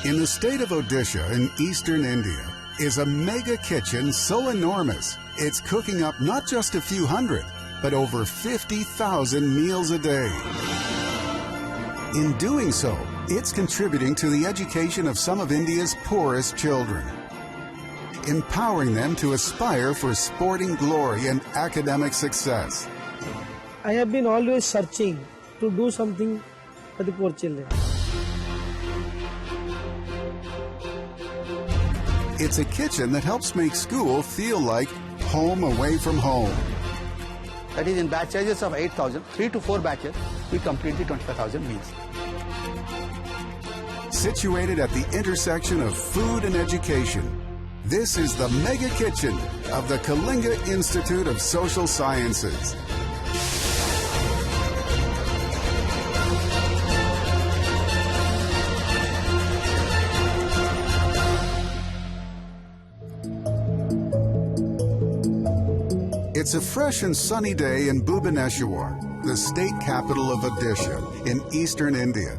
In the state of Odisha in eastern India is a mega kitchen so enormous it's cooking up not just a few hundred, but over 50,000 meals a day. In doing so, it's contributing to the education of some of India's poorest children, empowering them to aspire for sporting glory and academic success. I have been always searching to do something for the poor children. It's a kitchen that helps make school feel like home away from home. That is, in batches of 8,000, 3 to 4 batches, we complete the 25,000 meals. Situated at the intersection of food and education, this is the mega kitchen of the Kalinga Institute of Social Sciences. It's a fresh and sunny day in Bhubaneswar, the state capital of Odisha in eastern India.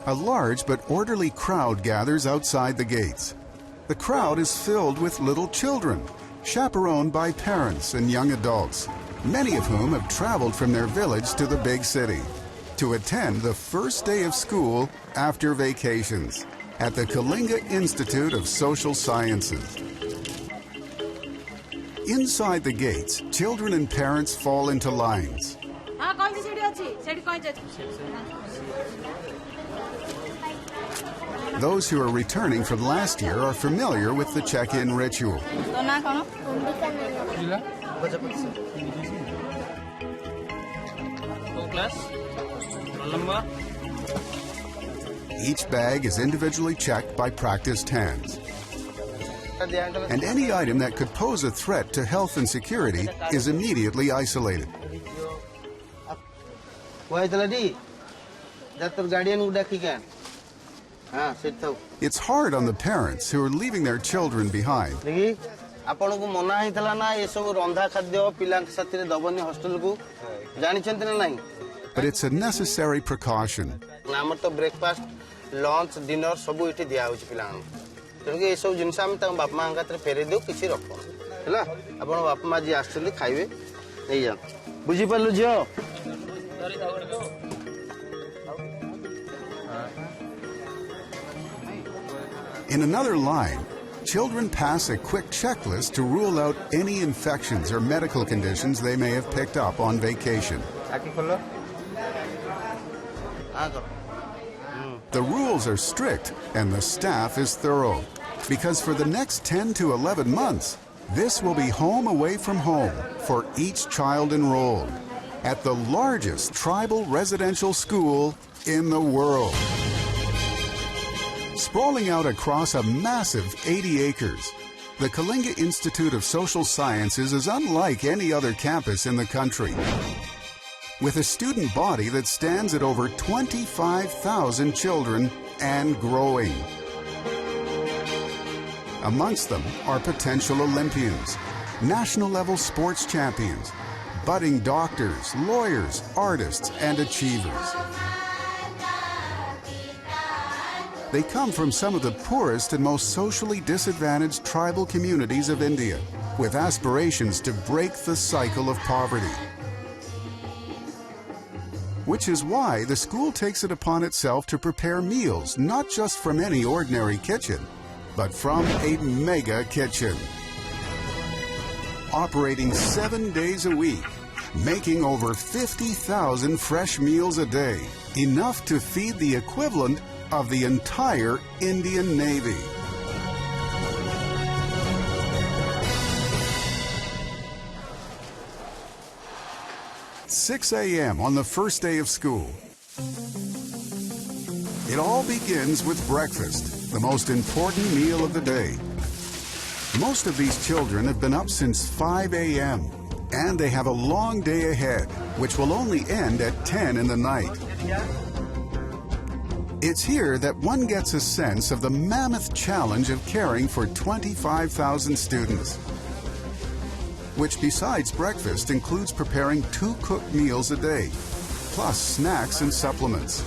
A large but orderly crowd gathers outside the gates. The crowd is filled with little children, chaperoned by parents and young adults, many of whom have traveled from their village to the big city to attend the first day of school after vacations at the Kalinga Institute of Social Sciences. Inside the gates, children and parents fall into lines. Those who are returning from last year are familiar with the check-in ritual. Each bag is individually checked by practiced hands. And any item that could pose a threat to health and security is immediately isolated. It's hard on the parents who are leaving their children behind. But it's a necessary precaution. Breakfast, lunch, dinner, ତେଣୁକି ଏସବୁ ଜିନିଷ ଆମେ ତାଙ୍କ ବାପା ମାଙ୍କ ହାତରେ ଫେରେଇ ଦେଉ କିଛି ରଖୁ ହେଲା ଆପଣ ବାପା ମା ଯିଏ ଆସିଛନ୍ତି ଖାଇବେ ନେଇଯାଆନ୍ତୁ ବୁଝିପାରିଲୁ ଝିଅ In another line, children pass a quick checklist to rule out any infections or medical conditions they may have picked up on vacation. The rules are strict and the staff is thorough, because for the next 10 to 11 months, this will be home away from home for each child enrolled at the largest tribal residential school in the world. Sprawling out across a massive 80 acres, the Kalinga Institute of Social Sciences is unlike any other campus in the country, with a student body that stands at over 25,000 children and growing. Amongst them are potential Olympians, national-level sports champions, budding doctors, lawyers, artists, and achievers. They come from some of the poorest and most socially disadvantaged tribal communities of India, with aspirations to break the cycle of poverty. Which is why the school takes it upon itself to prepare meals not just from any ordinary kitchen, but from a mega kitchen. Operating 7 days a week, making over 50,000 fresh meals a day, enough to feed the equivalent of the entire Indian Navy. 6 a.m. on the first day of school. It all begins with breakfast, the most important meal of the day. Most of these children have been up since 5 a.m. and they have a long day ahead, which will only end at 10 in the night. It's here that one gets a sense of the mammoth challenge of caring for 25,000 students, which besides breakfast includes preparing 2 cooked meals a day, plus snacks and supplements.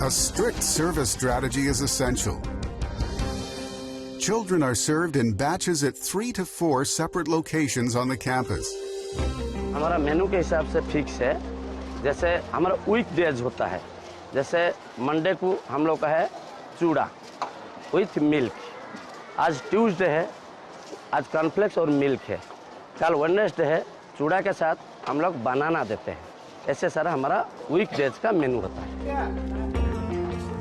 A strict service strategy is essential. Children are served in batches at 3 to 4 separate locations on the campus. हमारा मेनू के हिसाब से fix है। जैसे हमारा week days होता है, जैसे मंडे को हम लोग का है चूड़ा विथ मिल्क, आज ट्यूसडे है, आज कॉर्नफ्लेक्स और मिल्क है, कल वेडनेसडे है, चूड़ा के साथ हम लोग बनाना देते हैं। ऐसे सारा हमारा वीक डेज का मेनू होता है।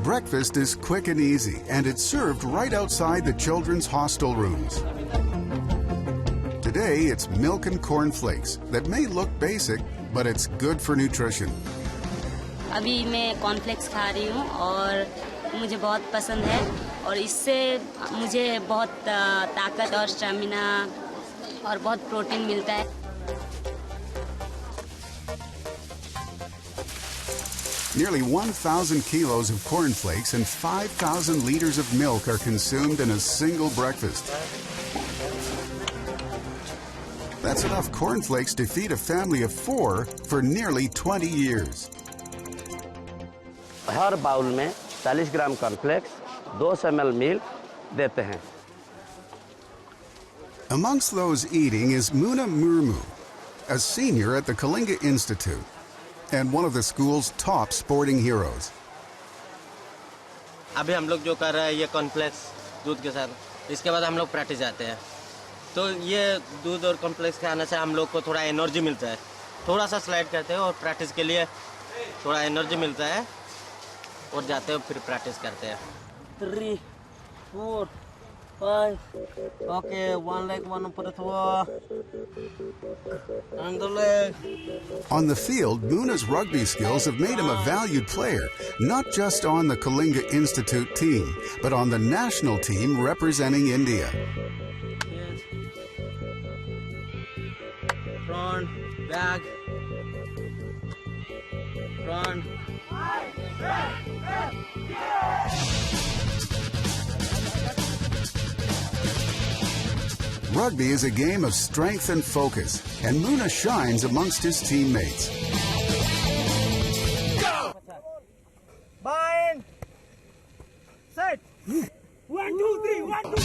Breakfast is quick and easy, and it's served right outside the children's hostel rooms. Today, it's milk and cornflakes that may look basic, but it's good for nutrition. अभी मैं कॉर्नफ्लेक्स खा रही हूँ और मुझे बहुत पसंद है और इससे मुझे बहुत ताकत और स्टैमिना और बहुत प्रोटीन मिलता है। Nearly 1,000 kilos of cornflakes and 5,000 liters of milk are consumed in a single breakfast. That's enough cornflakes to feed a family of 4 for nearly 20 years. हर बाउल में 40 ग्राम कॉर्नफ्लेक्स, 200 ml मिल्क देते हैं। Amongst those eating is Muna Murmu, a senior at the Kalinga Institute and one of the school's top sporting heroes. अभी हम लोग जो कर रहे हैं ये कॉर्नफ्लेक्स दूध के साथ, इसके बाद हम लोग प्रैक्टिस जाते हैं। तो ये दूध और कॉर्नफ्लेक्स खाने से हम लोग को थोड़ा एनर्जी मिलता है, थोड़ा सा स्लाइड करते हैं और प्रैक्टिस के लिए थोड़ा एनर्जी मिलता है और जाते हैं फिर प्रैक्टिस करते हैं। 3, 4, 5, ओके, 1 leg, 1 ऊपर थोड़ा, another leg. On the field, Muna's rugby skills have made him a valued player, not just on the Kalinga Institute team, but on the national team representing India. Yes. Front, back, front. Rugby is a game of strength and focus, and Muna shines amongst his teammates. Bind. Set. 1, 2, 3. 1, 2.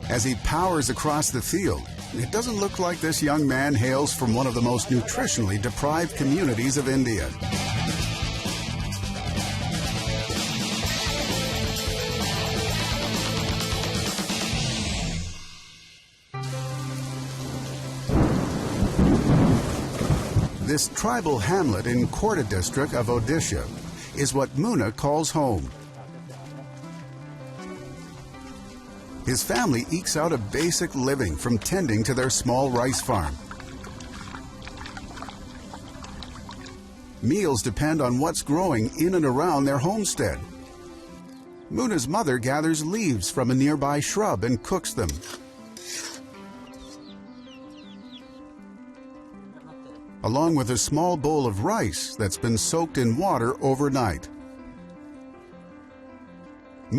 As he powers across the field, it doesn't look like this young man hails from one of the most nutritionally deprived communities of India. This tribal hamlet in Korda district of Odisha is what Muna calls home. His family ekes out a basic living from tending to their small rice farm. Meals depend on what's growing in and around their homestead. Muna's mother gathers leaves from a nearby shrub and cooks them. Along with a small bowl of rice that's been soaked in water overnight.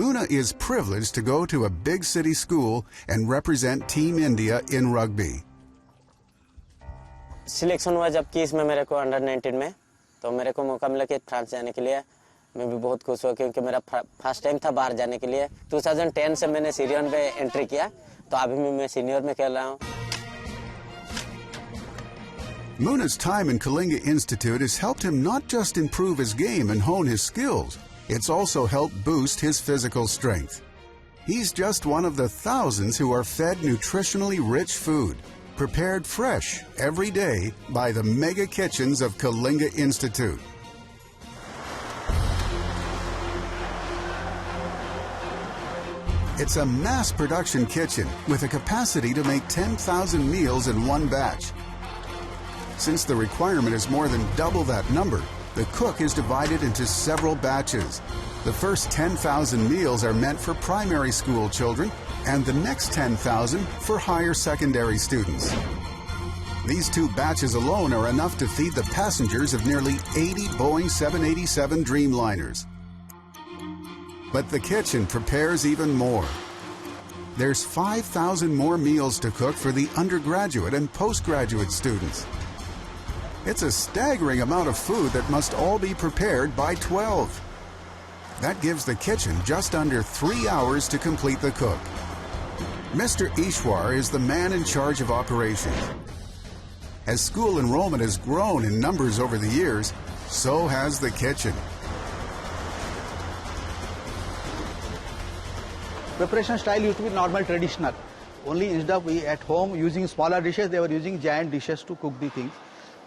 Muna is privileged to go to a big city school and represent Team India in rugby. Selection हुआ जबकि इसमें मेरे को under 19 में, तो मेरे को मौका मिला कि फ्रांस जाने के लिए। मैं भी बहुत खुश हुआ क्योंकि मेरा फर्स्ट टाइम था बाहर जाने के लिए। 2010 से मैंने सीनियर में एंट्री किया, तो अभी मैं सीनियर में खेल रहा हूँ। Muna's time in Kalinga Institute has helped him not just improve his game and hone his skills, it's also helped boost his physical strength. He's just one of the thousands who are fed nutritionally rich food, prepared fresh every day by the mega kitchens of Kalinga Institute. It's a mass production kitchen with a capacity to make 10,000 meals in one batch. Since the requirement is more than double that number, the cook is divided into several batches. The first 10,000 meals are meant for primary school children, and the next 10,000 for higher secondary students. These 2 batches alone are enough to feed the passengers of nearly 80 Boeing 787 Dreamliners. But the kitchen prepares even more. there's 5,000 more meals to cook for the undergraduate and postgraduate students. It's a staggering amount of food that must all be prepared by 12. That gives the kitchen just under 3 hours to complete the cook. Mr. Ishwar is the man in charge of operations. As school enrollment has grown in numbers over the years, so has the kitchen. Preparation style used to be normal, traditional. Only instead of we at home using smaller dishes, they were using giant dishes to cook the things.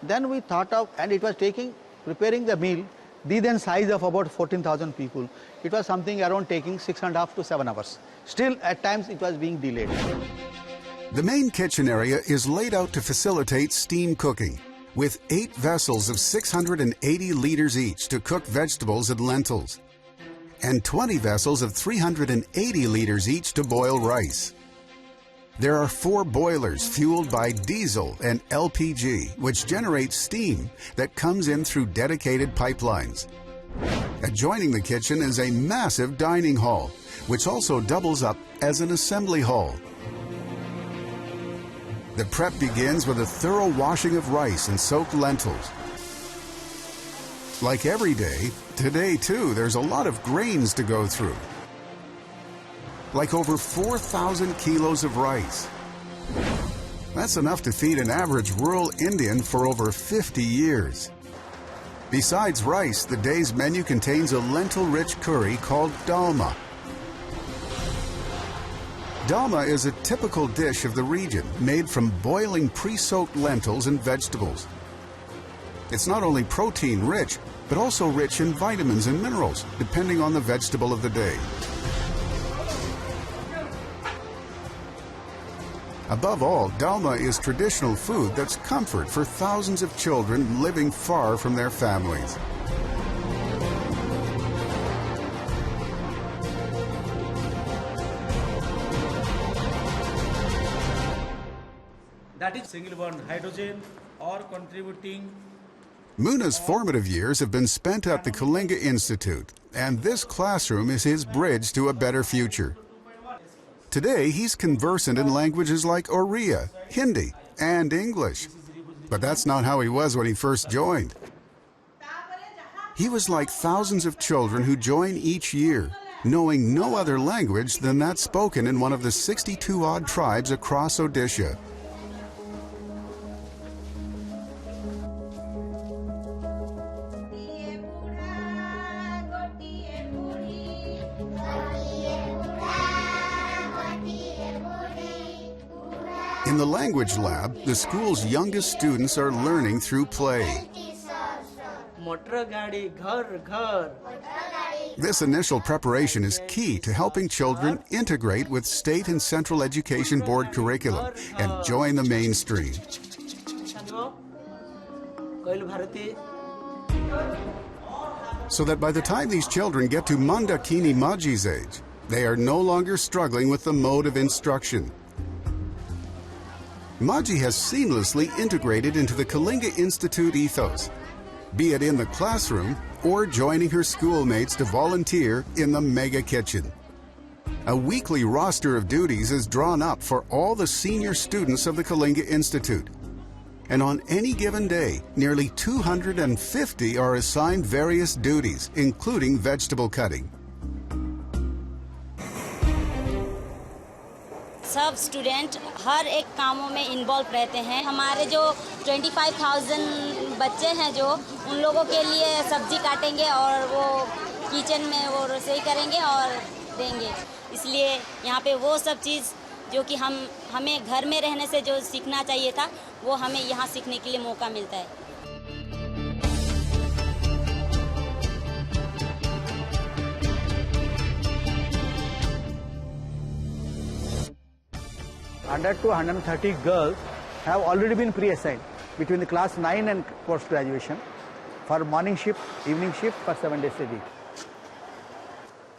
Then we thought of, and it was preparing the meal, the then size of about 14,000 people. It was something around taking 6.5 to 7 hours. Still, at times, it was being delayed. The main kitchen area is laid out to facilitate steam cooking, with 8 vessels of 680 liters each to cook vegetables and lentils, and 20 vessels of 380 liters each to boil rice. There are 4 boilers fueled by diesel and LPG, which generates steam that comes in through dedicated pipelines. Adjoining the kitchen is a massive dining hall, which also doubles up as an assembly hall. The prep begins with a thorough washing of rice and soaked lentils. Like every day, today too, there's a lot of grains to go through. Like over 4,000 kilos of rice. That's enough to feed an average rural Indian for over 50 years. Besides rice, the day's menu contains a lentil-rich curry called dalma. Dalma is a typical dish of the region, made from boiling pre-soaked lentils and vegetables. It's not only protein-rich, but also rich in vitamins and minerals, depending on the vegetable of the day. Above all, dalma is traditional food that's comfort for thousands of children living far from their families. That is single bond hydrogen or contributing. Muna's formative years have been spent at the Kalinga Institute, and this classroom is his bridge to a better future. Today, he's conversant in languages like Oriya, Hindi, and English. But that's not how he was when he first joined. He was like thousands of children who join each year, knowing no other language than that spoken in one of the 62-odd tribes across Odisha. In the language lab, the school's youngest students are learning through play. This initial preparation is key to helping children integrate with state and central education board curriculum and join the mainstream. So that by the time these children get to Mandakini Maji's age, they are no longer struggling with the mode of instruction. Maji has seamlessly integrated into the Kalinga Institute ethos, be it in the classroom or joining her schoolmates to volunteer in the mega kitchen. A weekly roster of duties is drawn up for all the senior students of the Kalinga Institute. And on any given day, nearly 250 are assigned various duties, including vegetable cutting. सब student हर एक कामों में involve रहते हैं। हमारे जो 25,000 बच्चे हैं जो उन लोगों के लिए सब्जी काटेंगे और वो किचन में वो रसोई करेंगे और देंगे। इसलिए यहाँ पे वो सब चीज़ जो कि हमें घर में रहने से जो सीखना चाहिए था वो हमें यहाँ सीखने के लिए मौका मिलता है। 100 to 130 girls have already been pre-assigned between the class 9 and post-graduation for morning shift, evening shift for 7 days a week.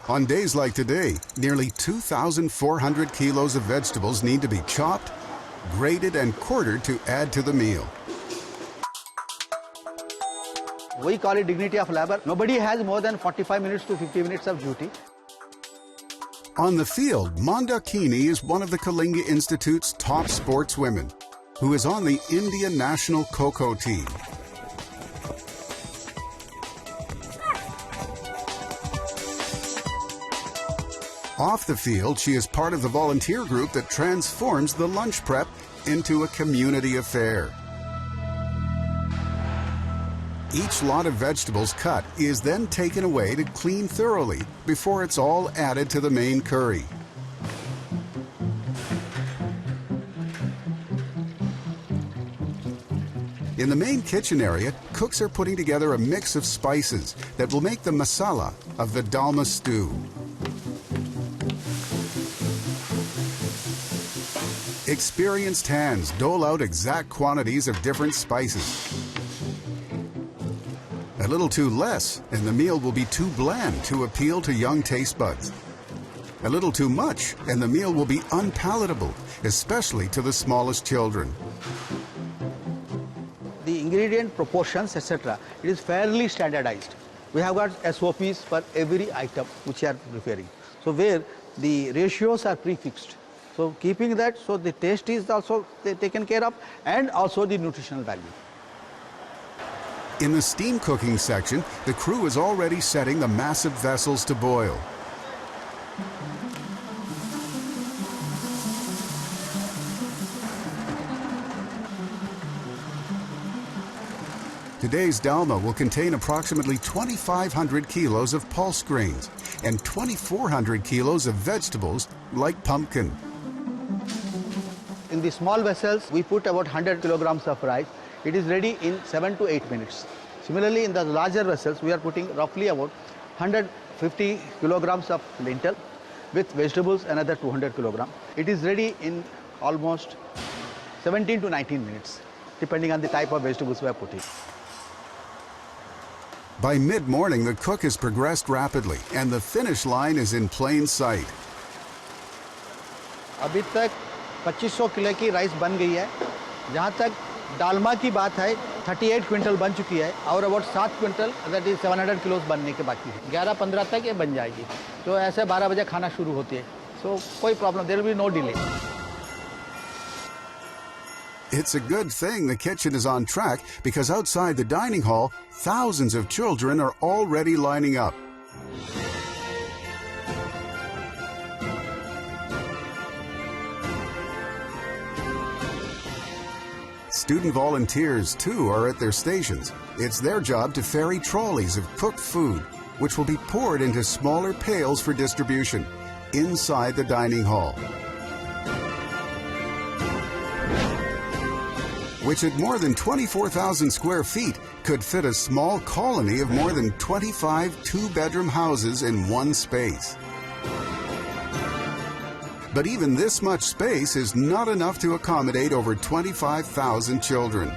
On days like today, nearly 2,400 kilos of vegetables need to be chopped, grated, and quartered to add to the meal. We call it dignity of labor. Nobody has more than 45 minutes to 50 minutes of duty. On the field, Mandakini is one of the Kalinga Institute's top sportswomen, who is on the India national Kho-Kho team. Off the field, she is part of the volunteer group that transforms the lunch prep into a community affair. Each lot of vegetables cut is then taken away to clean thoroughly before it's all added to the main curry. In the main kitchen area, cooks are putting together a mix of spices that will make the masala of the dalma stew. Experienced hands dole out exact quantities of different spices. A little too less, and the meal will be too bland to appeal to young taste buds. A little too much, and the meal will be unpalatable, especially to the smallest children. The ingredient proportions, etc., it is fairly standardized. We have got SOPs for every item which you are preparing. So where the ratios are prefixed. So keeping that, so the taste is also taken care of, and also the nutritional value. In the steam cooking section, the crew is already setting the massive vessels to boil. Today's dalma will contain approximately 2,500 kilos of pulse grains and 2,400 kilos of vegetables like pumpkin. In the small vessels, we put about 100 kilograms of rice. It is ready in 7 to 8 minutes. Similarly, in the larger vessels, we are putting roughly about 150 kilograms of lentil with vegetables, another 200 kilograms. It is ready in almost 17 to 19 minutes, depending on the type of vegetables we are putting. By mid-morning, the cook has progressed rapidly, and the finish line is in plain sight. अभी तक 2500 kilo की rice बन गई है. जहाँ तक डालमा की बात है, 38 क्विंटल बन चुकी है और अबाउट 7 क्विंटल दैट इज 700 किलोस बनने के बाकी है. 11-15 तक ये बन जाएगी. तो ऐसे 12 बजे खाना शुरू होती है. सो कोई problem, there will be no delay. It's a good thing the kitchen is on track, because outside the dining hall, thousands of children are already lining up. Student volunteers, too, are at their stations. It's their job to ferry trolleys of cooked food, which will be poured into smaller pails for distribution inside the dining hall, which at more than 24,000 square feet could fit a small colony of more than 25 two-bedroom houses in one space. But even this much space is not enough to accommodate over 25,000 children.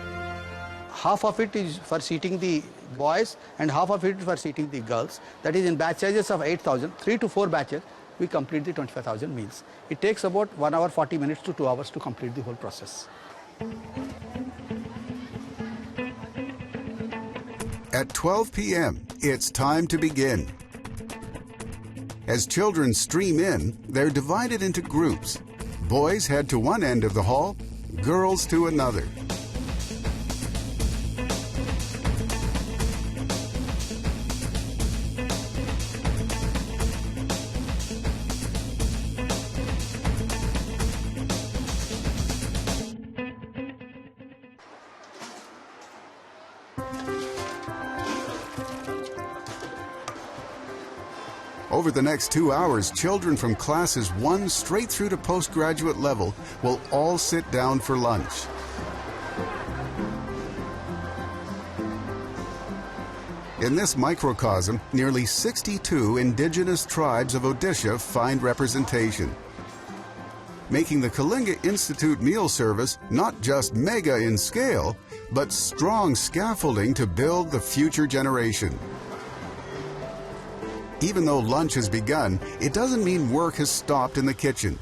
Half of it is for seating the boys and half of it for seating the girls. That is in batches of 8,000, 3 to 4 batches, we complete the 25,000 meals. It takes about 1 hour 40 minutes to 2 hours to complete the whole process. At 12 p.m., it's time to begin. As children stream in, they're divided into groups. Boys head to one end of the hall, girls to another. Over the next 2 hours, children from classes 1 straight through to postgraduate level will all sit down for lunch. In this microcosm, nearly 62 indigenous tribes of Odisha find representation, making the Kalinga Institute meal service not just mega in scale, but strong scaffolding to build the future generation. Even though lunch has begun, it doesn't mean work has stopped in the kitchen.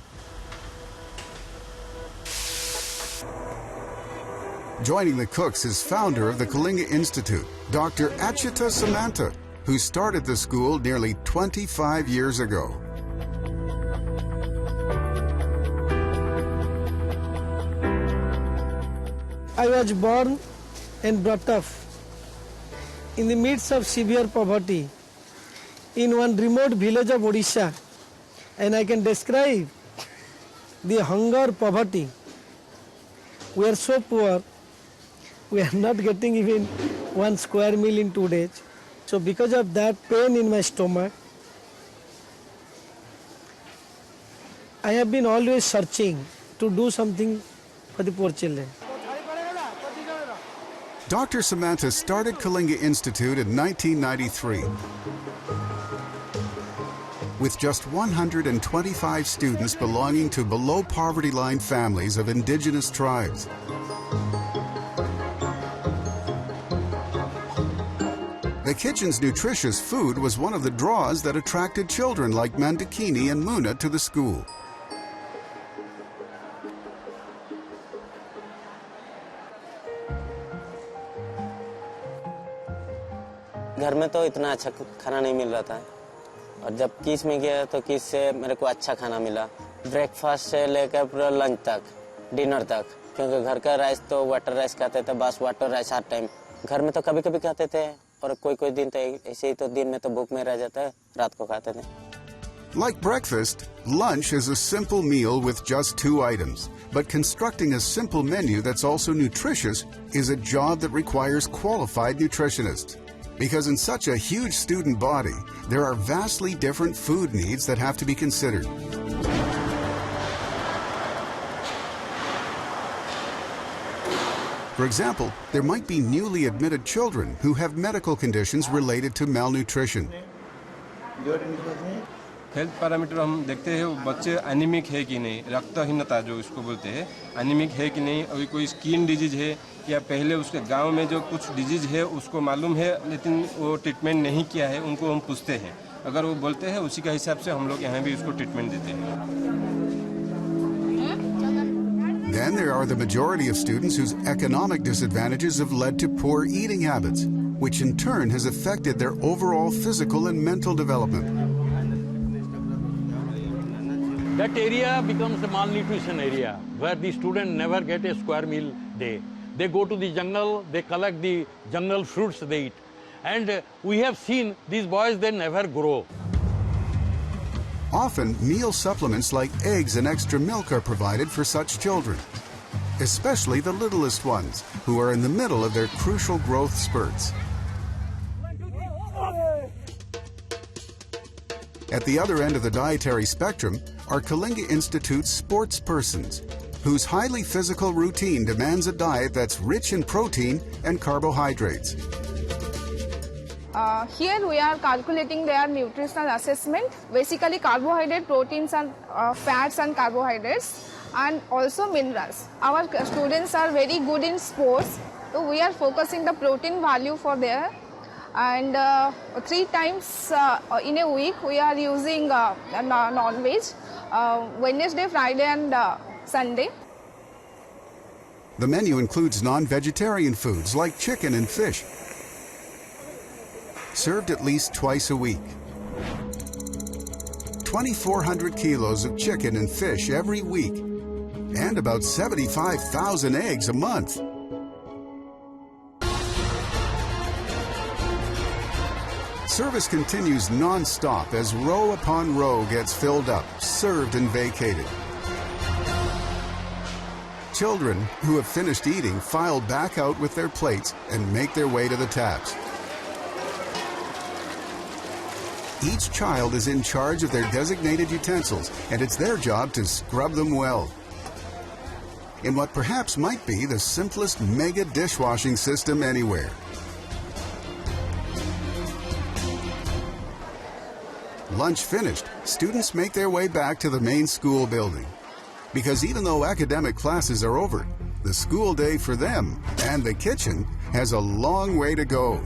Joining the cooks is founder of the Kalinga Institute, Dr. Achyuta Samantha, who started the school nearly 25 years ago. I was born and brought up in the midst of severe poverty in one remote village of Odisha, and I can describe the hunger, poverty. We are so poor, we are not getting even 1 square meal in 2 days. So because of that pain in my stomach, I have been always searching to do something for the poor children. Dr. Samantha started Kalinga Institute in 1993. With just 125 students belonging to below poverty line families of indigenous tribes. The kitchen's nutritious food was one of the draws that attracted children like Mandakini and Muna to the school. घर में तो इतना अच्छा खाना नहीं मिल रहा था और जब किस में गया तो किस से मेरे को अच्छा खाना मिला, ब्रेकफास्ट से लेकर पूरा लंच तक, डिनर तक, क्योंकि घर का राइस तो वाटर राइस खाते थे, बस वाटर राइस हर टाइम। घर में तो कभी कभी खाते थे और कोई दिन तो ऐसे ही तो दिन में तो भूख में रह जाता है, रात को खाते थे। Like breakfast, lunch is a simple meal with just 2 items. But constructing a simple menu that's also nutritious is a job that requires qualified nutritionists. Because in such a huge student body, there are vastly different food needs that have to be considered. For example, there might be newly admitted children who have medical conditions related to malnutrition. Health parameter हम देखते हैं बच्चे anaemic है कि नहीं, रक्तहीनता जो इसको बोलते हैं, एनीमिक है कि नहीं, अभी कोई स्किन डिजीज है या पहले उसके गांव में जो कुछ डिजीज है उसको मालूम है लेकिन वो ट्रीटमेंट नहीं किया है, उनको हम पूछते हैं। अगर वो बोलते हैं उसी के हिसाब से हम लोग यहाँ भी उसको ट्रीटमेंट देते हैं। Then there are the majority of students whose economic disadvantages have led to poor eating habits, which in turn has affected their overall physical and mental development. That area becomes a malnutrition area where the students never get a square meal day. They go to the jungle, they collect the jungle fruits they eat. And we have seen these boys, they never grow. Often, meal supplements like eggs and extra milk are provided for such children, especially the littlest ones, who are in the middle of their crucial growth spurts. At the other end of the dietary spectrum are Kalinga Institute's sports persons, whose highly physical routine demands a diet that's rich in protein and carbohydrates. Here we are calculating their nutritional assessment, basically carbohydrate, proteins and fats and carbohydrates, and also minerals. Our students are very good in sports, so we are focusing the protein value for there. And 3 times in a week we are using non-veg, Wednesday, Friday and Sunday. The menu includes non-vegetarian foods like chicken and fish, served at least twice a week. 2,400 kilos of chicken and fish every week, and about 75,000 eggs a month. Service continues non-stop as row upon row gets filled up, served and vacated. Children who have finished eating file back out with their plates and make their way to the taps. Each child is in charge of their designated utensils, and it's their job to scrub them well. In what perhaps might be the simplest mega dishwashing system anywhere. Lunch finished, students make their way back to the main school building. Because even though academic classes are over, the school day for them and the kitchen has a long way to go.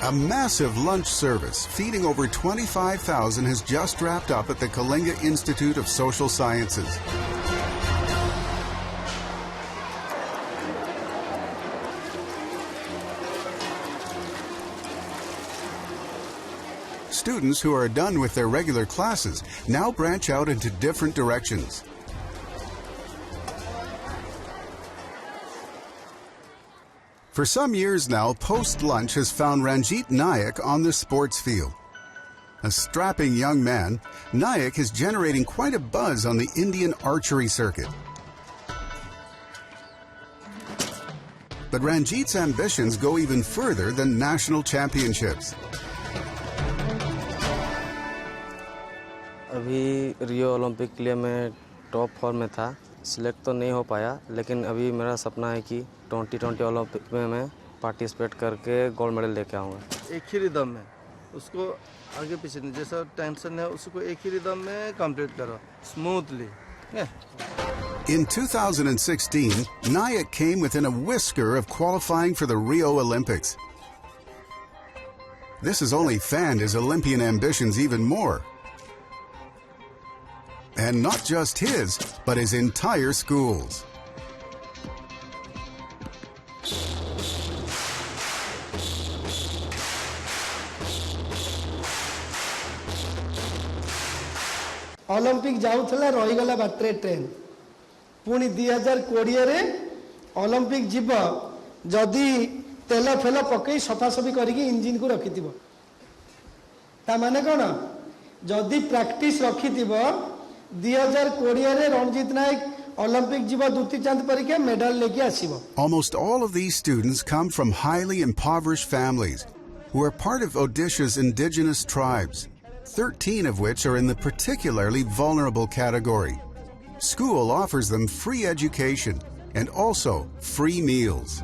A massive lunch service feeding over 25,000 has just wrapped up at the Kalinga Institute of Social Sciences. Students who are done with their regular classes now branch out into different directions. For some years now, post-lunch has found Ranjit Nayak on the sports field. A strapping young man, Nayak is generating quite a buzz on the Indian archery circuit. But Ranjit's ambitions go even further than national championships. अभी Rio Olympic के लिए मैं top 4 में था, select तो नहीं हो पाया, लेकिन अभी मेरा सपना है कि 2020 ओलंपिक में मैं पार्टिसिपेट करके गोल्ड मेडल लेके आऊँगा। एक ही रिदम में उसको आगे पीछे नहीं, जैसा टेंशन है उसको एक ही रिदम में कंप्लीट करो smoothly. In 2016, Nayak came within a whisker of qualifying for the Rio Olympics. This has only fanned his Olympian ambitions even more. And not just his, but his entire school's. Olympic जाऊला रहीगला बाटे train पुणी 2020 रे Olympic जीव जदि तेल fail पकई सफासफी करके engine को रखि ता माने कौन जदि प्रैक्टिस रखि 2020 रे रणजीत नायक ओलंपिक जीव दुती चांद परीक्षा मेडल लेके आसीबो। Almost all of these students come from highly impoverished families who are part of Odisha's indigenous tribes, 13 of which are in the particularly vulnerable category. School offers them free education and also free meals.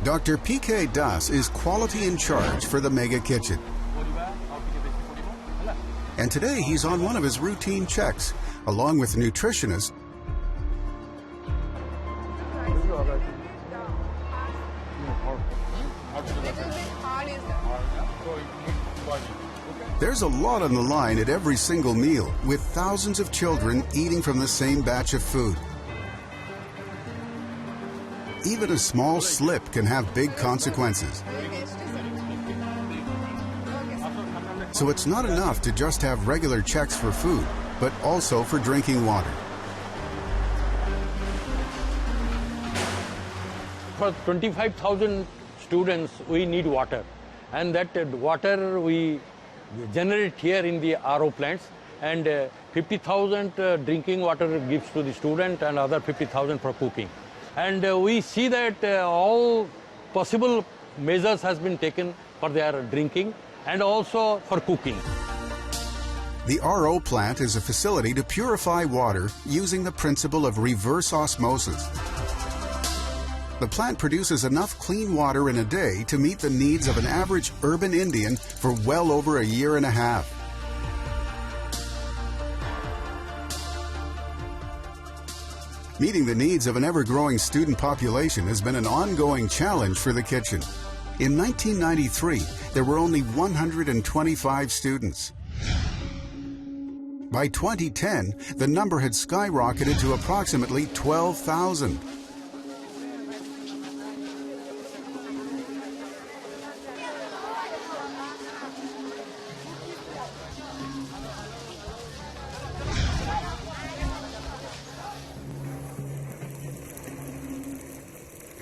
Dr. P.K. Das is quality in charge for the Mega Kitchen. And today he's on one of his routine checks, along with nutritionist There's a lot on the line at every single meal, with thousands of children eating from the same batch of food. Even a small slip can have big consequences. So it's not enough to just have regular checks for food, but also for drinking water. For 25,000 students, we need water. And that water we generate here in the RO plants. And 50,000 drinking water gives to the student and other 50,000 for cooking. And we see that all possible measures has been taken for their drinking and also for cooking. The RO plant is a facility to purify water using the principle of reverse osmosis. The plant produces enough clean water in a day to meet the needs of an average urban Indian for well over a year and a half. Meeting the needs of an ever-growing student population has been an ongoing challenge for the kitchen. In 1993, there were only 125 students. By 2010, the number had skyrocketed to approximately 12,000.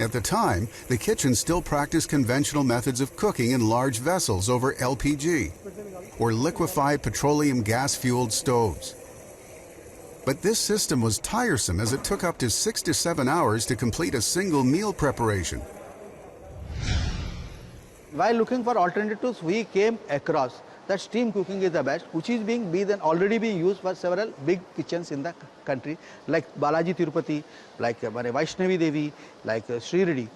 At the time, the kitchen still practiced conventional methods of cooking in large vessels over LPG, or liquefied petroleum gas-fueled stoves. But this system was tiresome as it took up to 6 to 7 hours to complete a single meal preparation. While looking for alternatives, we came across that steam cooking is the best, which is already being used by several big kitchens in the country, like Balaji Tirupati, like Vaishnavi Devi, like Sri Reddy.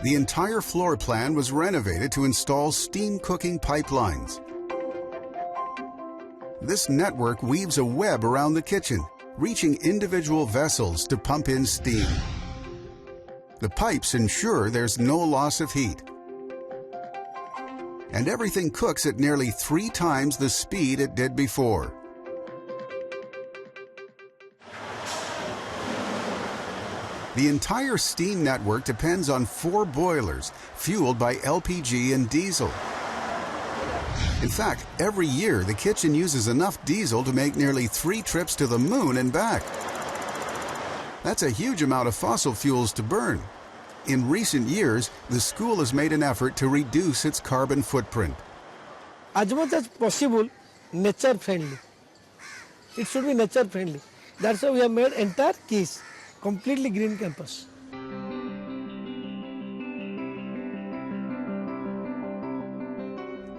The entire floor plan was renovated to install steam cooking pipelines. This network weaves a web around the kitchen, reaching individual vessels to pump in steam. The pipes ensure there's no loss of heat. and everything cooks at nearly 3 times the speed it did before. The entire steam network depends on 4 boilers fueled by LPG and diesel. In fact, every year the kitchen uses enough diesel to make nearly 3 trips to the moon and back. That's a huge amount of fossil fuels to burn. In recent years, the school has made an effort to reduce its carbon footprint. As much as possible, nature friendly. It should be nature friendly. That's why we have made entire KISS completely green campus.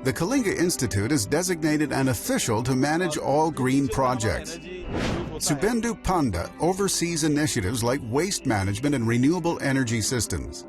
The Kalinga Institute is designated an official to manage all green projects. Subendu Panda oversees initiatives like waste management and renewable energy systems.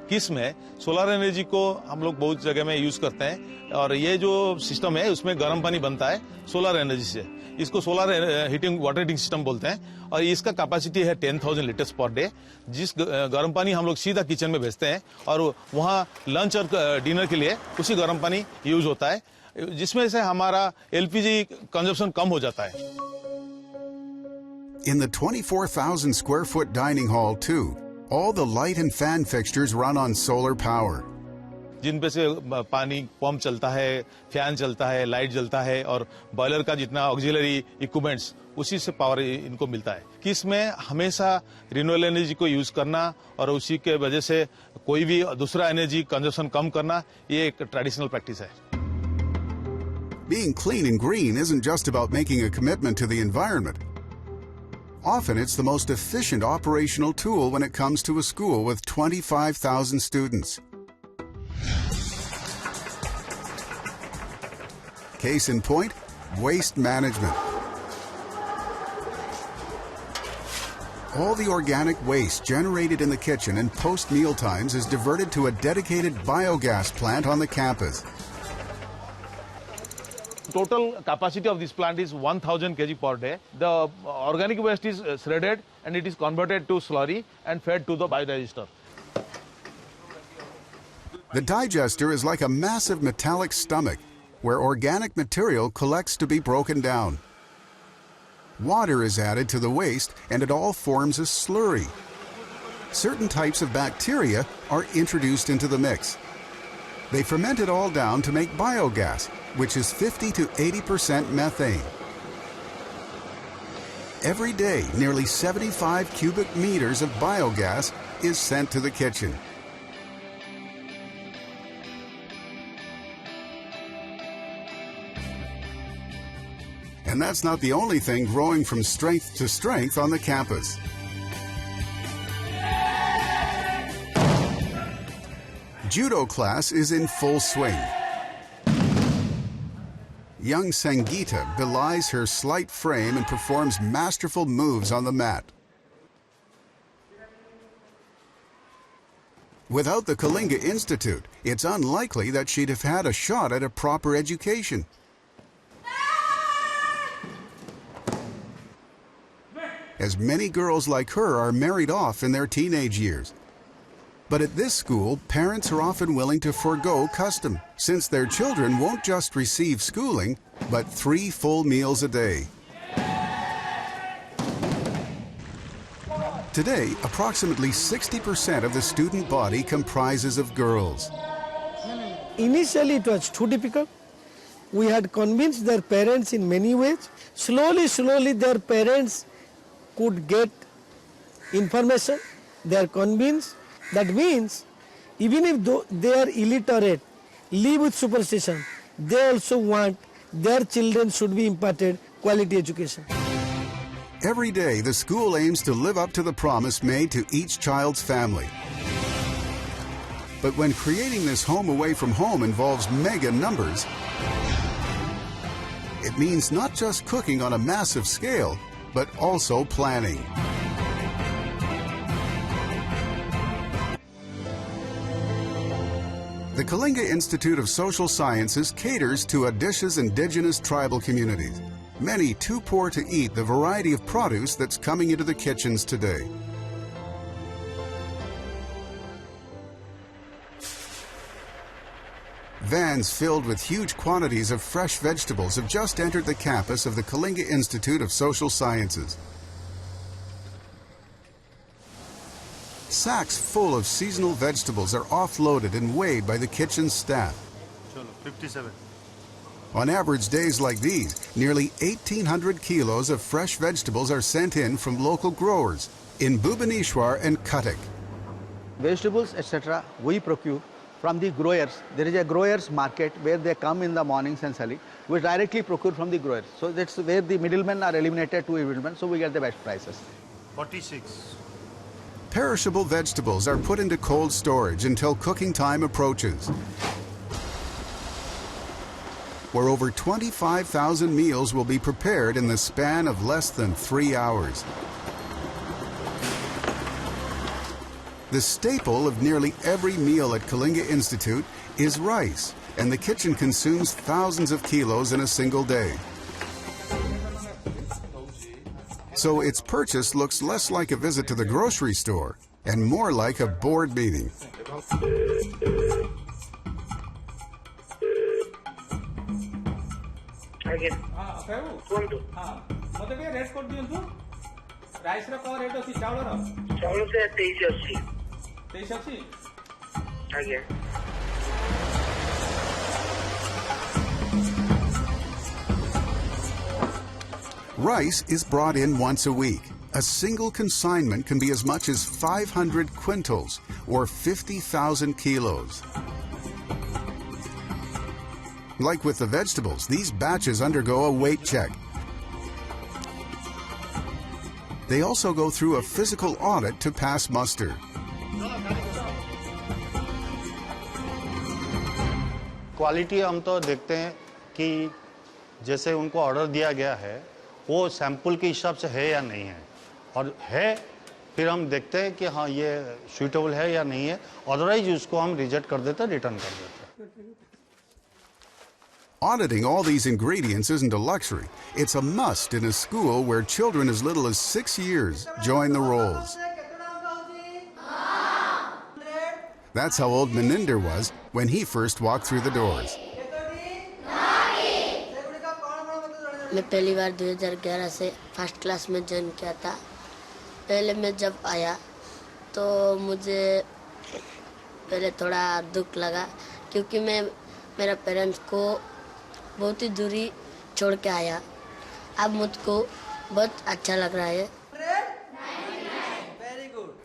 किस में solar energy को हम लोग बहुत जगह में use करते हैं और ये जो सिस्टम है उसमें गर्म पानी बनता है सोलर एनर्जी से। इसको solar heating water heating system बोलते हैं और इसका कैपेसिटी है 10,000 लीटर्स पर डे। जिस गर्म पानी हम लोग सीधा किचन में भेजते हैं और वहाँ लंच और डिनर के लिए उसी गर्म पानी यूज होता है, जिसमें से हमारा एलपीजी कंजप्शन कम हो जाता है। In the 24,000 square foot dining hall too, all the light and fan fixtures run on solar power. जिन पे से पानी पंप चलता है, फैन चलता है, लाइट जलता है और बॉयलर का जितना ऑक्सिलरी इक्विपमेंट्स उसी से पावर इनको मिलता है कि इसमें हमेशा रिन्यूएबल एनर्जी को यूज करना और उसी के वजह से कोई भी दूसरा एनर्जी कंजप्शन कम करना, ये एक ट्रेडिशनल प्रैक्टिस है। Being clean and green isn't just about making a commitment to the environment. Often it's the most efficient operational tool when it comes to a school with 25,000 students. Case in point, waste management. All the organic waste generated in the kitchen and post-meal times is diverted to a dedicated biogas plant on the campus. Total capacity of this plant is 1,000 kg per day. The organic waste is shredded and it is converted to slurry and fed to the biodigester. The digester is like a massive metallic stomach where organic material collects to be broken down. Water is added to the waste and it all forms a slurry. Certain types of bacteria are introduced into the mix. They ferment it all down to make biogas, which is 50 to 80% methane. Every day, nearly 75 cubic meters of biogas is sent to the kitchen. And that's not the only thing growing from strength to strength on the campus. Judo class is in full swing. Young Sangeeta belies her slight frame and performs masterful moves on the mat. Without the Kalinga Institute, it's unlikely that she'd have had a shot at a proper education. As many girls like her are married off in their teenage years. But at this school, parents are often willing to forego custom, since their children won't just receive schooling, but 3 full meals a day. Today, approximately 60% of the student body comprises of girls. Initially, it was too difficult. We had convinced their parents in many ways. Slowly, their parents could get information. They are convinced. That means, even if they are illiterate, live with superstition, they also want their children should be imparted quality education. Every day, the school aims to live up to the promise made to each child's family. But when creating this home away from home involves mega numbers, it means not just cooking on a massive scale, but also planning. The Kalinga Institute of Social Sciences caters to Odisha's indigenous tribal communities, many too poor to eat the variety of produce that's coming into the kitchens today. Vans filled with huge quantities of fresh vegetables have just entered the campus of the Kalinga Institute of Social Sciences. Sacks full of seasonal vegetables are offloaded and weighed by the kitchen staff. 57. On average days like these, nearly 1,800 kilos of fresh vegetables are sent in from local growers in Bhubaneswar and Cuttack. Vegetables, etc., we procure from the growers. There is a growers market where they come in the mornings and sell it. We directly procure from the growers. So that's where the middlemen are eliminated to middlemen, so we get the best prices. 46. Perishable vegetables are put into cold storage until cooking time approaches, where over 25,000 meals will be prepared in the span of less than 3 hours. The staple of nearly every meal at Kalinga Institute is rice, and the kitchen consumes thousands of kilos in a single day. So its purchase looks less like a visit to the grocery store and more like a board meeting. Rice is brought in once a week. A single consignment can be as much as 500 quintals, or 50,000 kilos. Like with the vegetables, these batches undergo a weight check. They also go through a physical audit to pass muster. Quality हम तो देखते हैं कि जैसे उनको order दिया गया है वो सैंपल के हिसाब से है या नहीं है, और है फिर हम देखते हैं कि हाँ ये सूटेबल है या नहीं है, अदरवाइज उसको हम रिजेक्ट कर देते हैं, रिटर्न कर देते हैं. Auditing all these ingredients isn't a luxury. It's a must in a school where children as little as 6 years join the rolls. That's how old Meninder was when he first walked through the doors. मैं पहली बार 2011 से first class में join किया था. पहले मैं जब आया तो मुझे पहले थोड़ा दुख लगा क्योंकि मैं मेरा पेरेंट्स को बहुत ही दूरी छोड़ के आया. अब मुझको बहुत अच्छा लग रहा है.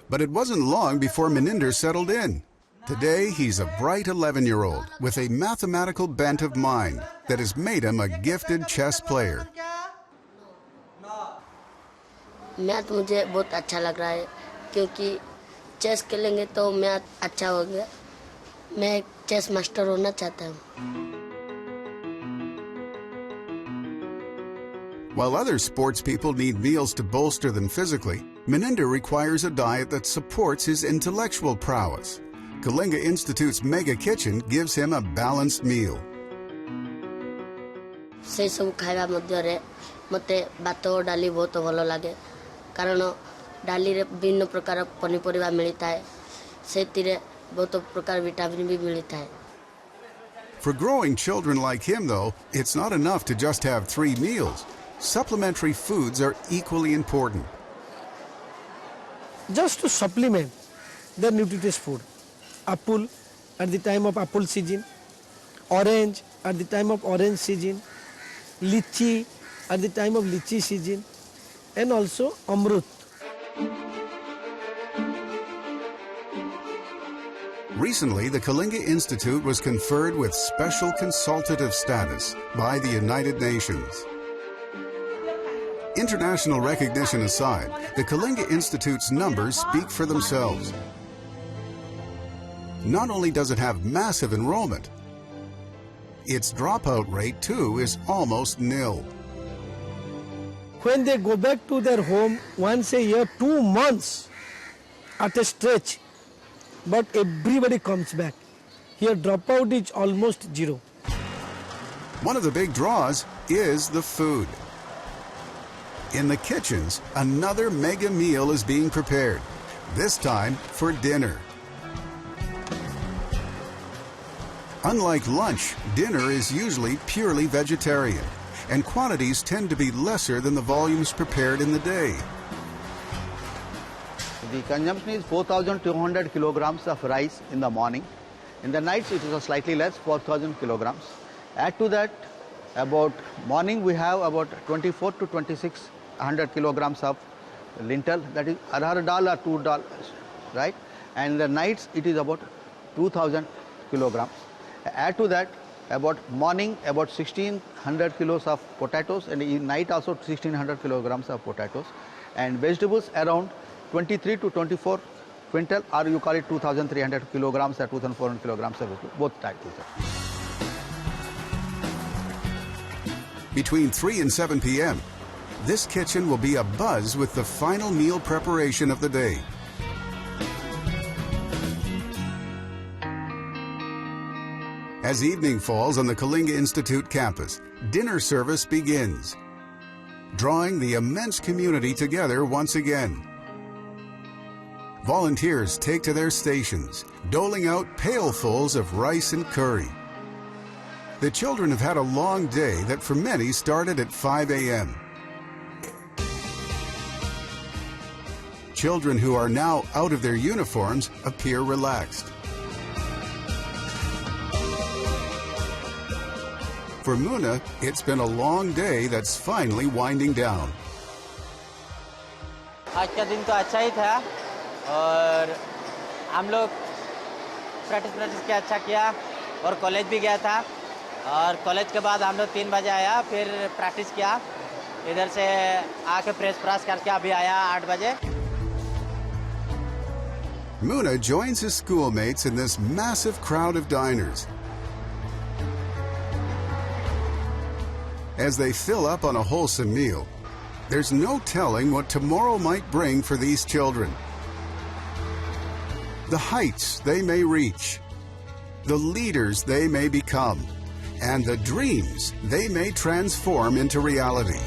But it wasn't long before Meninder settled in. Today, he's a bright 11-year-old with a mathematical bent of mind that has made him a gifted chess player. Math मुझे बहुत अच्छा लग रहा है क्योंकि चेस खेलेंगे तो मैथ अच्छा होगा. मैं एक चेस मास्टर होना चाहता हूँ. While other sports people need meals to bolster them physically, Meninder requires a diet that supports his intellectual prowess. Kalinga Institute's mega kitchen gives him a balanced meal. से सब खाଇବା ମଧ୍ୟରେ ମୋତେ ଭାତ ଓ ଡାଲି ବହୁତ ଭଲ ଲାଗେ କାରଣ ଡାଲିରେ ବିଭିନ୍ନ ପ୍ରକାର ପନିପରିବା ମିଳିଥାଏ. ସେଥିରେ ବହୁତ ପ୍ରକାର ଭିଟାମିନ୍ ବି ମିଳିଥାଏ. For growing children like him, though, it's not enough to just have 3 meals. Supplementary foods are equally important. Just to supplement their nutritious food. Apple at the time of apple season, orange at the time of orange season, lychee at the time of lychee season, and also amrut. Recently, the Kalinga Institute was conferred with special consultative status by the United Nations. International recognition aside, the Kalinga Institute's numbers speak for themselves. Not only does it have massive enrollment, its dropout rate too is almost nil. When they go back to their home once a year, 2 months at a stretch, but everybody comes back. Here dropout is almost zero. One of the big draws is the food. In the kitchens, another mega meal is being prepared, this time for dinner. Unlike lunch, dinner is usually purely vegetarian, and quantities tend to be lesser than the volumes prepared in the day. The consumption is 4,200 kilograms of rice in the morning. In the nights it is slightly less, 4,000 kilograms. Add to that, about morning we have about 24 to 2600 kilograms of lintel, that is arhar dal or 2 dal, right? And in the nights it is about 2,000 kilograms. Add to that, about morning about 1600 kilos of potatoes, and in night also 1600 kilograms of potatoes, and vegetables around 23 to 24 quintal, or you call it 2,300 kilograms or 2,400 kilograms of vegetable, both types. Between 3 and 7 p.m., this kitchen will be abuzz with the final meal preparation of the day. As evening falls on the Kalinga Institute campus, dinner service begins, drawing the immense community together once again. Volunteers take to their stations, doling out pailfuls of rice and curry. The children have had a long day that for many started at 5 a.m. Children who are now out of their uniforms appear relaxed. For Muna, it's been a long day that's finally winding down. आज का दिन तो अच्छा ही था और हम लोग practice के अच्छा किया और कॉलेज भी गया था और कॉलेज के बाद हम लोग 3 बजे आया, फिर प्रैक्टिस किया, इधर से आके प्रेस करके अभी आया 8 बजे. Muna joins his schoolmates in this massive crowd of diners. As they fill up on a wholesome meal, there's no telling what tomorrow might bring for these children. The heights they may reach, the leaders they may become, and the dreams they may transform into reality.